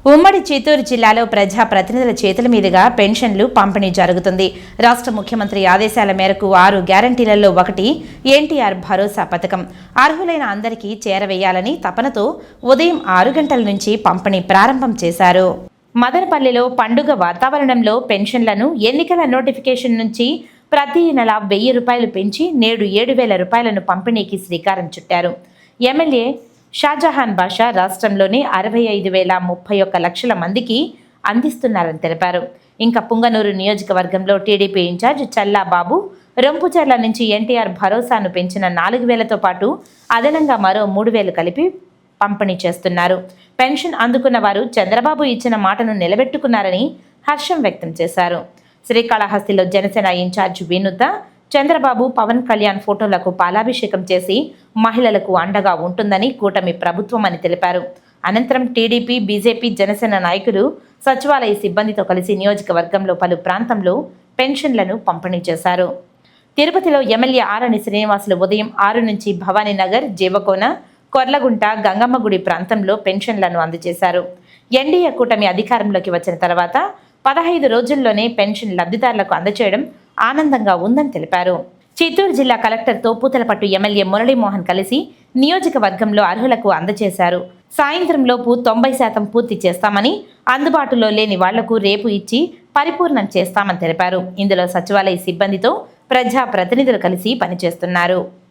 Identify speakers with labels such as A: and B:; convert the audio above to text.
A: ఉమ్మడి చిత్తూరు జిల్లాలో ప్రజా ప్రతినిధుల చేతుల మీదుగా పెన్షన్లు పంపిణీ జరుగుతుంది. రాష్ట్ర ముఖ్యమంత్రి ఆదేశాల మేరకు 6 గ్యారంటీలలో ఒకటి ఎన్టీఆర్ భరోసా పథకం. అర్హులైన అందరికీ చేరవేయాలని తపనతో ఉదయం 6 గంటల నుంచి పంపిణీ ప్రారంభం చేశారు. మదనపల్లిలో పండుగ వాతావరణంలో పెన్షన్లను ఎన్నికల నోటిఫికేషన్ నుంచి ప్రతి నెల 1000 రూపాయలు పెంచి నేడు 7000 రూపాయలను పంపిణీకి శ్రీకారం చుట్టారు. ఎమ్మెల్యే షాజహాన్ బాషా రాష్ట్రంలోని 65,031 లక్షల మందికి అందిస్తున్నారని తెలిపారు. ఇంకా పుంగనూరు నియోజకవర్గంలో టీడీపీ ఇన్ఛార్జ్ చల్లాబాబు రొంపుచెర్ల నుంచి ఎన్టీఆర్ భరోసాను పెంచిన 4,000తో పాటు అదనంగా మరో 3,000 కలిపి పంపిణీ చేస్తున్నారు. పెన్షన్ అందుకున్న వారు చంద్రబాబు ఇచ్చిన మాటను నిలబెట్టుకున్నారని హర్షం వ్యక్తం చేశారు. శ్రీకాళహస్తిలో జనసేన ఇన్ఛార్జ్ వినుత చంద్రబాబు పవన్ కళ్యాణ్ ఫోటోలకు పాలాభిషేకం చేసి మహిళలకు అండగా ఉంటుందని కూటమి ప్రభుత్వం అని తెలిపారు. అనంతరం టీడీపీ, బీజేపీ, జనసేన నాయకులు సచివాలయ సిబ్బందితో కలిసి నియోజకవర్గంలో పలు ప్రాంతంలో పెన్షన్లను పంపిణీ చేశారు. తిరుపతిలో ఎమ్మెల్యే ఆరణి శ్రీనివాసులు ఉదయం 6 నుంచి భవానీనగర్, జీవకోన, కొర్లగుంట, గంగమ్మగుడి ప్రాంతంలో పెన్షన్లను అందజేశారు. ఎన్డీఏ కూటమి అధికారంలోకి వచ్చిన తర్వాత 15 రోజుల్లోనే పెన్షన్ లబ్ధిదారులకు అందజేయడం ఆనందంగా ఉందని తెలిపారు. చిత్తూరు జిల్లా కలెక్టర్తో పూతలపట్టు ఎమ్మెల్యే మురళీమోహన్ కలిసి నియోజకవర్గంలో అర్హులకు అందజేశారు. సాయంత్రంలోపు 90% పూర్తి చేస్తామని, అందుబాటులో లేని వాళ్లకు రేపు ఇచ్చి పరిపూర్ణం చేస్తామని తెలిపారు. ఇందులో సచివాలయ సిబ్బందితో ప్రజా ప్రతినిధులు కలిసి పనిచేస్తున్నారు.